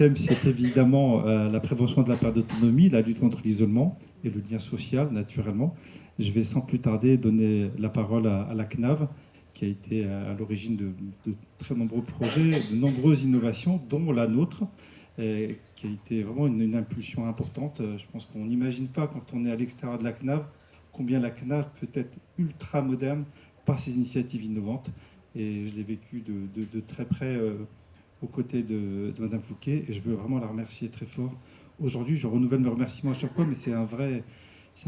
thème, c'est évidemment la prévention de la perte d'autonomie, la lutte contre l'isolement et le lien social, naturellement. Je vais sans plus tarder donner la parole à la CNAV, qui a été à l'origine de très nombreux projets, de nombreuses innovations, dont la nôtre, qui a été vraiment une impulsion importante. Je pense qu'on n'imagine pas, quand on est à l'extérieur de la CNAV, combien la CNAV peut être ultra moderne par ses initiatives innovantes. Et je l'ai vécu de très près aux côtés de Madame Fouquet, et je veux vraiment la remercier très fort. Aujourd'hui, je renouvelle mes remerciements à chaque fois, mais c'est un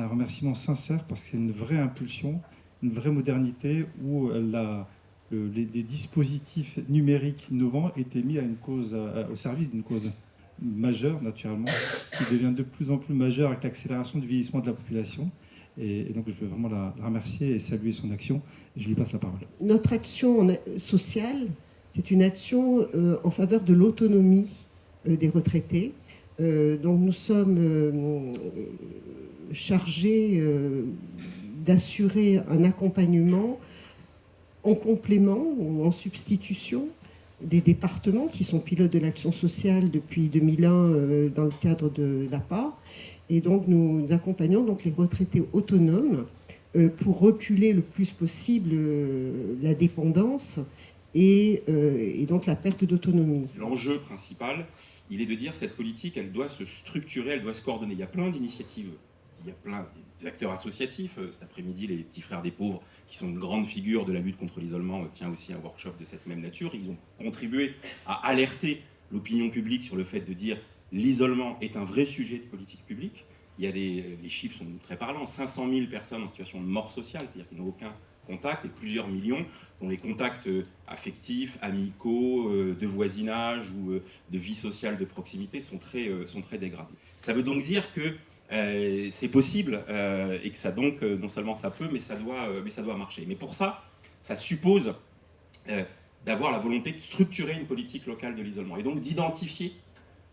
remerciement sincère, parce que c'est une vraie impulsion, une vraie modernité, où des dispositifs numériques innovants étaient mis au service d'une cause majeure, naturellement, qui devient de plus en plus majeure avec l'accélération du vieillissement de la population. Et donc, je veux vraiment la remercier et saluer son action. Et je lui passe la parole. Notre action sociale, c'est une action en faveur de l'autonomie des retraités. Donc, nous sommes chargés d'assurer un accompagnement en complément ou en substitution des départements qui sont pilotes de l'action sociale depuis 2001 dans le cadre de l'APA. Et donc, nous accompagnons donc les retraités autonomes pour reculer le plus possible la dépendance et donc la perte d'autonomie. L'enjeu principal, il est de dire que cette politique, elle doit se structurer, elle doit se coordonner. Il y a plein d'initiatives, il y a plein d'acteurs associatifs. Cet après-midi, les Petits Frères des Pauvres, qui sont une grande figure de la lutte contre l'isolement, tient aussi un workshop de cette même nature. Ils ont contribué à alerter l'opinion publique sur le fait de dire l'isolement est un vrai sujet de politique publique. Les chiffres sont très parlants, 500 000 personnes en situation de mort sociale, c'est-à-dire qu'ils n'ont aucun contact, et plusieurs millions dont les contacts affectifs, amicaux, de voisinage ou de vie sociale de proximité sont très dégradés. Ça veut donc dire que c'est possible et que ça donc, non seulement ça peut, mais ça doit marcher. Mais pour ça, ça suppose d'avoir la volonté de structurer une politique locale de l'isolement et donc d'identifier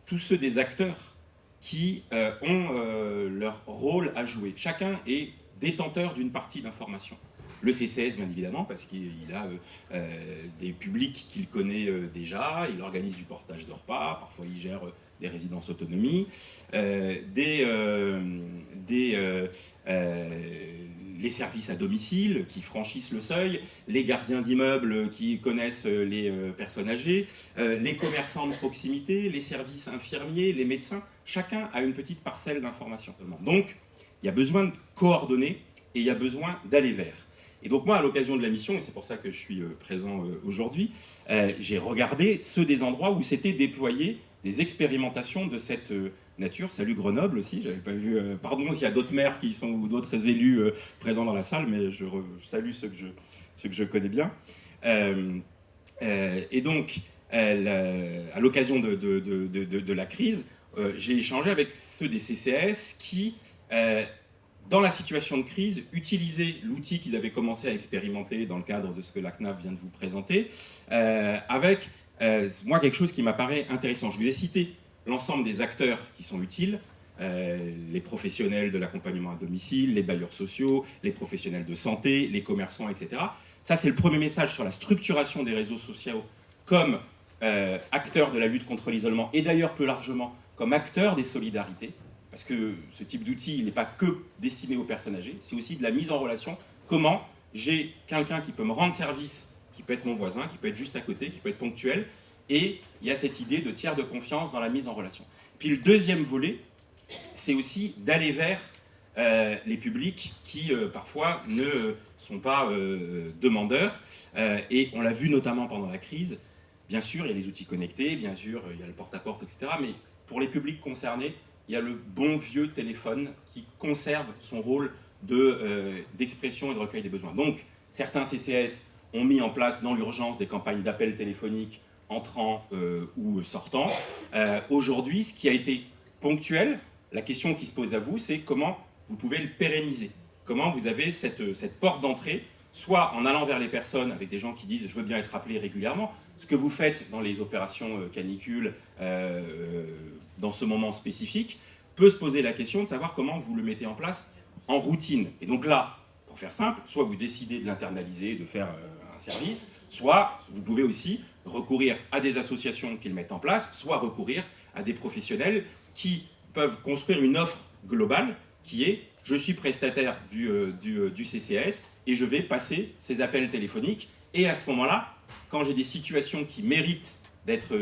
tous ceux des acteurs qui ont leur rôle à jouer. Chacun est détenteur d'une partie d'information. Le CCS, bien évidemment, parce qu'il a des publics qu'il connaît déjà, il organise du portage de repas, parfois il gère des résidences autonomie, les services à domicile qui franchissent le seuil, les gardiens d'immeubles qui connaissent les personnes âgées, les commerçants de proximité, les services infirmiers, les médecins. Chacun a une petite parcelle d'information. Donc, il y a besoin de coordonner et il y a besoin d'aller vers. Et donc moi, à l'occasion de la mission, et c'est pour ça que je suis présent aujourd'hui, j'ai regardé ceux des endroits où s'étaient déployées des expérimentations de cette nature. Salut Grenoble aussi, j'avais pas vu. Pardon s'il y a d'autres maires qui sont ou d'autres élus présents dans la salle, mais je salue ceux que je connais bien. Et donc, à l'occasion de la crise, j'ai échangé avec ceux des CCS qui, dans la situation de crise, utilisaient l'outil qu'ils avaient commencé à expérimenter dans le cadre de ce que la CNAV vient de vous présenter, avec moi quelque chose qui m'apparaît intéressant. Je vous ai cité l'ensemble des acteurs qui sont utiles, les professionnels de l'accompagnement à domicile, les bailleurs sociaux, les professionnels de santé, les commerçants, etc. Ça, c'est le premier message sur la structuration des réseaux sociaux comme acteurs de la lutte contre l'isolement et d'ailleurs plus largement comme acteurs des solidarités. Parce que ce type d'outil n'est pas que destiné aux personnes âgées, c'est aussi de la mise en relation. Comment j'ai quelqu'un qui peut me rendre service, qui peut être mon voisin, qui peut être juste à côté, qui peut être ponctuel, et il y a cette idée de tiers de confiance dans la mise en relation. Puis le deuxième volet, c'est aussi d'aller vers les publics qui parfois ne sont pas demandeurs, et on l'a vu notamment pendant la crise. Bien sûr, il y a les outils connectés, bien sûr, il y a le porte-à-porte, etc. Mais pour les publics concernés, il y a le bon vieux téléphone qui conserve son rôle d'expression et de recueil des besoins. Donc, certains CCS ont mis en place dans l'urgence des campagnes d'appel téléphonique entrant ou sortant. Aujourd'hui, ce qui a été ponctuel, la question qui se pose à vous, c'est comment vous pouvez le pérenniser. Comment vous avez cette porte d'entrée, soit en allant vers les personnes avec des gens qui disent « je veux bien être appelé régulièrement », ce que vous faites dans les opérations canicules dans ce moment spécifique, peut se poser la question de savoir comment vous le mettez en place en routine. Et donc là, pour faire simple, soit vous décidez de l'internaliser, de faire un service, soit vous pouvez aussi recourir à des associations qui le mettent en place, soit recourir à des professionnels qui peuvent construire une offre globale qui est « je suis prestataire du CCAS et je vais passer ces appels téléphoniques ». Et à ce moment-là, quand j'ai des situations qui méritent d'être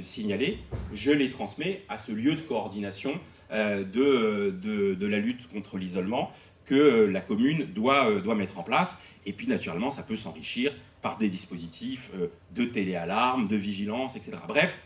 signalées, je les transmets à ce lieu de coordination de la lutte contre l'isolement que la commune doit mettre en place. Et puis naturellement, ça peut s'enrichir par des dispositifs de téléalarme, de vigilance, etc. Bref,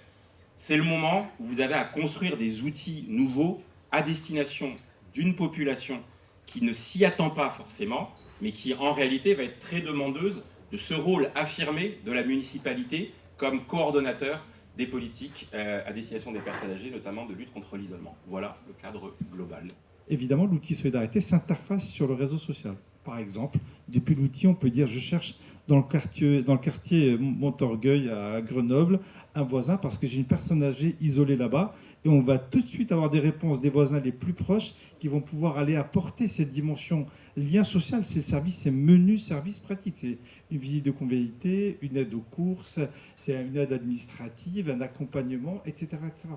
c'est le moment où vous avez à construire des outils nouveaux à destination d'une population qui ne s'y attend pas forcément, mais qui en réalité va être très demandeuse de ce rôle affirmé de la municipalité comme coordonnateur des politiques à destination des personnes âgées, notamment de lutte contre l'isolement. Voilà le cadre global. Évidemment, l'outil Solidarité s'interface sur le réseau social. Par exemple, depuis l'outil, on peut dire je cherche dans le quartier Montorgueil à Grenoble un voisin parce que j'ai une personne âgée isolée là-bas, et on va tout de suite avoir des réponses des voisins les plus proches qui vont pouvoir aller apporter cette dimension lien social, ces services, ces menus services pratiques. C'est une visite de convivialité, une aide aux courses, c'est une aide administrative, un accompagnement, etc., etc.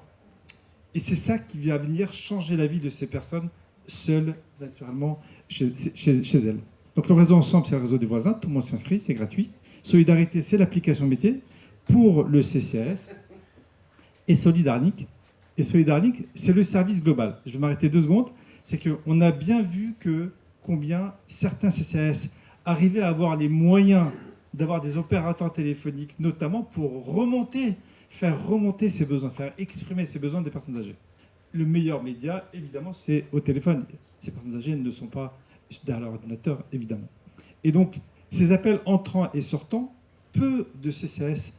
Et c'est ça qui va venir changer la vie de ces personnes seules, naturellement, chez elles. Donc le réseau Ensemble, c'est le réseau des voisins, tout le monde s'inscrit, c'est gratuit. Solidarité, c'est l'application métier pour le CCAS. Et Solidarnik, c'est le service global. Je vais m'arrêter 2 secondes. C'est qu'on a bien vu combien certains CCAS arrivaient à avoir les moyens d'avoir des opérateurs téléphoniques, notamment pour faire remonter ses besoins, faire exprimer ses besoins des personnes âgées. Le meilleur média, évidemment, c'est au téléphone. Ces personnes âgées ne sont pas derrière l'ordinateur, évidemment. Et donc, ces appels entrants et sortants, peu de CCAS,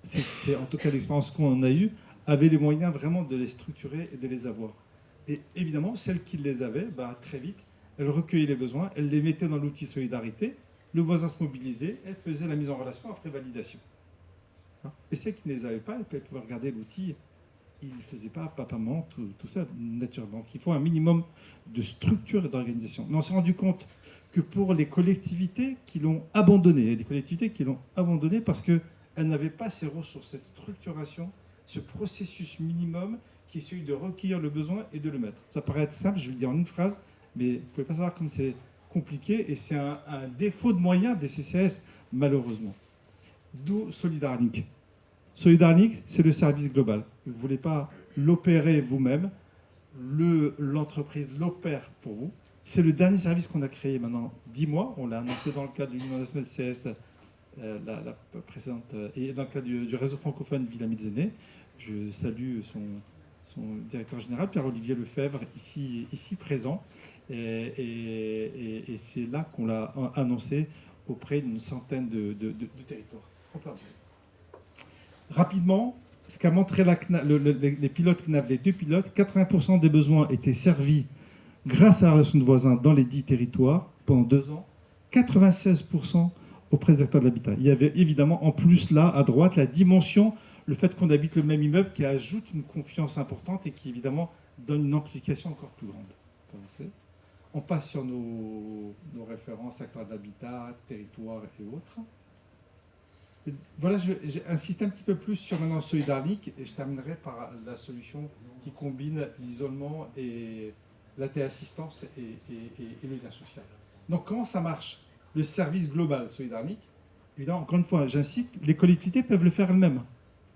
c'est en tout cas l'expérience qu'on en a eue, avaient les moyens vraiment de les structurer et de les avoir. Et évidemment, celles qui les avaient, très vite, elles recueillaient les besoins, elles les mettaient dans l'outil Solidarité, le voisin se mobilisait, elles faisaient la mise en relation après validation. Et celles qui ne les avaient pas, elles pouvaient regarder l'outil. Ils ne faisaient pas papa-maman, tout ça, naturellement. Donc, il faut un minimum de structure et d'organisation. Mais on s'est rendu compte que pour les collectivités qui l'ont abandonné, il y a des collectivités qui l'ont abandonné parce qu'elles n'avaient pas ces ressources, cette structuration, ce processus minimum qui est celui de recueillir le besoin et de le mettre. Ça paraît être simple, je vais le dire en une phrase, mais vous ne pouvez pas savoir comme c'est compliqué et c'est un défaut de moyens des CCAS, malheureusement. D'où Solidarnik. Solidarnik, c'est le service global. Vous ne voulez pas l'opérer vous-même, l'entreprise l'opère pour vous. C'est le dernier service qu'on a créé maintenant 10 mois. On l'a annoncé dans le cadre de l'Union nationale CS, la précédente, et dans le cadre du réseau francophone Villa Mizzene. Je salue son directeur général, Pierre-Olivier Lefebvre, ici présent. Et c'est là qu'on l'a annoncé auprès d'une centaine de territoires. On peut avancer. Rapidement, ce qu'a montré les pilotes CNAV, les 2 pilotes, 80% des besoins étaient servis grâce à la relation de voisins dans les 10 territoires pendant 2 ans, 96% auprès des acteurs de l'habitat. Il y avait évidemment en plus là, à droite, la dimension, le fait qu'on habite le même immeuble qui ajoute une confiance importante et qui évidemment donne une amplification encore plus grande. On passe sur nos références, acteurs d'habitat, territoire et autres. Voilà, j'insiste un petit peu plus sur maintenant Solidarnik et je terminerai par la solution qui combine l'isolement et la téléassistance et le lien social. Donc comment ça marche? Le service global Solidarnik, évidemment, encore une fois, j'insiste, les collectivités peuvent le faire elles-mêmes,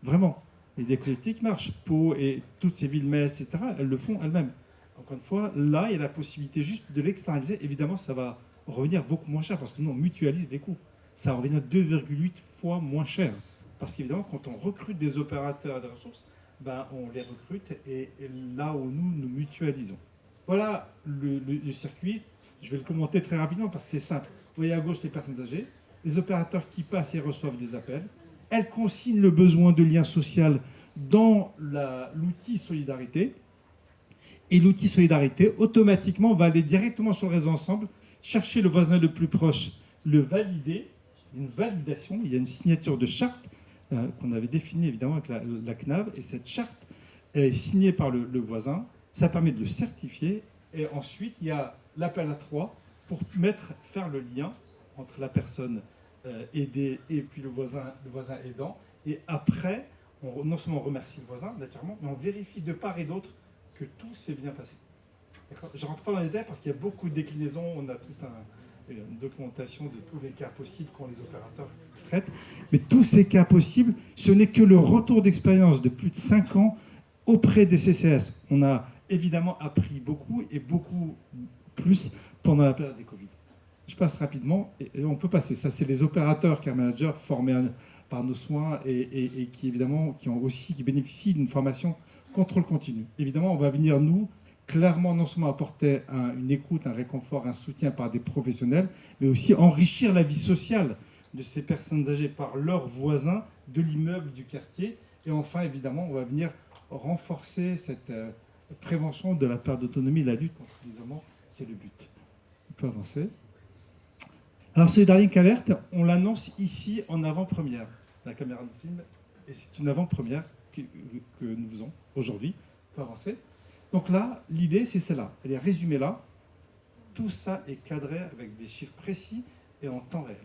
vraiment. Il y a des collectivités qui marchent, Pau et toutes ces villes, Metz, etc., elles le font elles-mêmes. Encore une fois, là, il y a la possibilité juste de l'externaliser. Évidemment, ça va revenir beaucoup moins cher parce que nous, on mutualise les coûts. Ça va revenir 2,8 fois moins cher. Parce qu'évidemment, quand on recrute des opérateurs des ressources, on les recrute et là où nous mutualisons. Voilà le circuit. Je vais le commenter très rapidement parce que c'est simple. Vous voyez à gauche les personnes âgées, les opérateurs qui passent et reçoivent des appels. Elles consignent le besoin de lien social dans l'outil Solidarité. Et l'outil Solidarité, automatiquement, va aller directement sur le réseau Ensemble, chercher le voisin le plus proche, le valider, une validation, il y a une signature de charte qu'on avait définie évidemment avec la CNAV, et cette charte est signée par le voisin, ça permet de le certifier, et ensuite il y a l'appel à 3 pour faire le lien entre la personne aidée et puis le voisin aidant, et après non seulement on remercie le voisin, naturellement, mais on vérifie de part et d'autre que tout s'est bien passé. D'accord. Je ne rentre pas dans les détails parce qu'il y a beaucoup de déclinaisons, on a toute une documentation de tous les cas possibles qu'ont les opérateurs traitent. Mais tous ces cas possibles, ce n'est que le retour d'expérience de plus de 5 ans auprès des CCAS. On a évidemment appris beaucoup et beaucoup plus pendant la période des Covid. Je passe rapidement et on peut passer. Ça, c'est les opérateurs care managers formés par nos soins et qui, évidemment, qui bénéficient d'une formation contrôle continu. Évidemment, on va venir, nous, clairement, non seulement apporter une écoute, un réconfort, un soutien par des professionnels, mais aussi enrichir la vie sociale de ces personnes âgées par leurs voisins de l'immeuble, du quartier. Et enfin, évidemment, on va venir renforcer cette prévention de la perte d'autonomie, la lutte contre l'isolement. C'est le but. On peut avancer. Alors, ce Darling Alert, on l'annonce ici en avant-première. La caméra de film, et c'est une avant-première que nous faisons aujourd'hui. On peut avancer. Donc là, l'idée, c'est celle-là. Elle est résumée là. Tout ça est cadré avec des chiffres précis et en temps réel.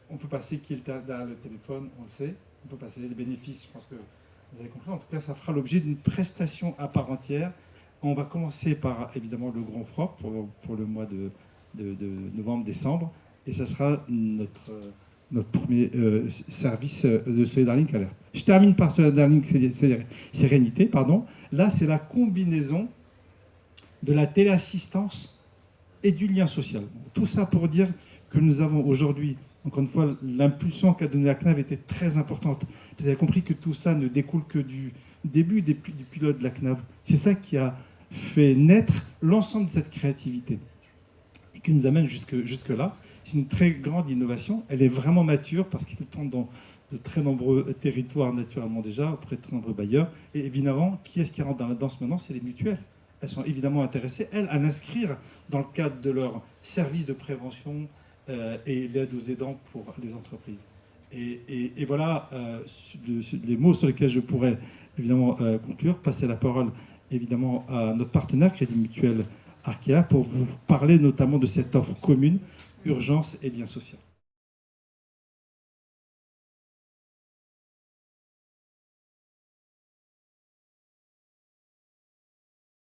On peut passer qui est derrière le téléphone, on le sait. On peut passer les bénéfices, je pense que vous avez compris. En tout cas, ça fera l'objet d'une prestation à part entière. On va commencer par, évidemment, le grand froid pour le mois de novembre-décembre. Et ça sera notre premier service de Solidarlink Alert. Je termine par Solidarlink Sérénité. Pardon. Là, c'est la combinaison de la téléassistance et du lien social. Tout ça pour dire que nous avons aujourd'hui, encore une fois, l'impulsion qu'a donnée la CNAV était très importante. Vous avez compris que tout ça ne découle que du début du pilote de la CNAV. C'est ça qui a fait naître l'ensemble de cette créativité et qui nous amène jusque-là. C'est une très grande innovation. Elle est vraiment mature parce qu'elle tombe dans de très nombreux territoires naturellement déjà, auprès de très nombreux bailleurs. Et évidemment, qui est-ce qui rentre dans la danse maintenant? C'est les mutuelles. Elles sont évidemment intéressées, elles, à l'inscrire dans le cadre de leur service de prévention et l'aide aux aidants pour les entreprises. Et voilà les mots sur lesquels je pourrais évidemment conclure. Passer la parole évidemment à notre partenaire Crédit Mutuel Arkea pour vous parler notamment de cette offre commune, urgence et lien social.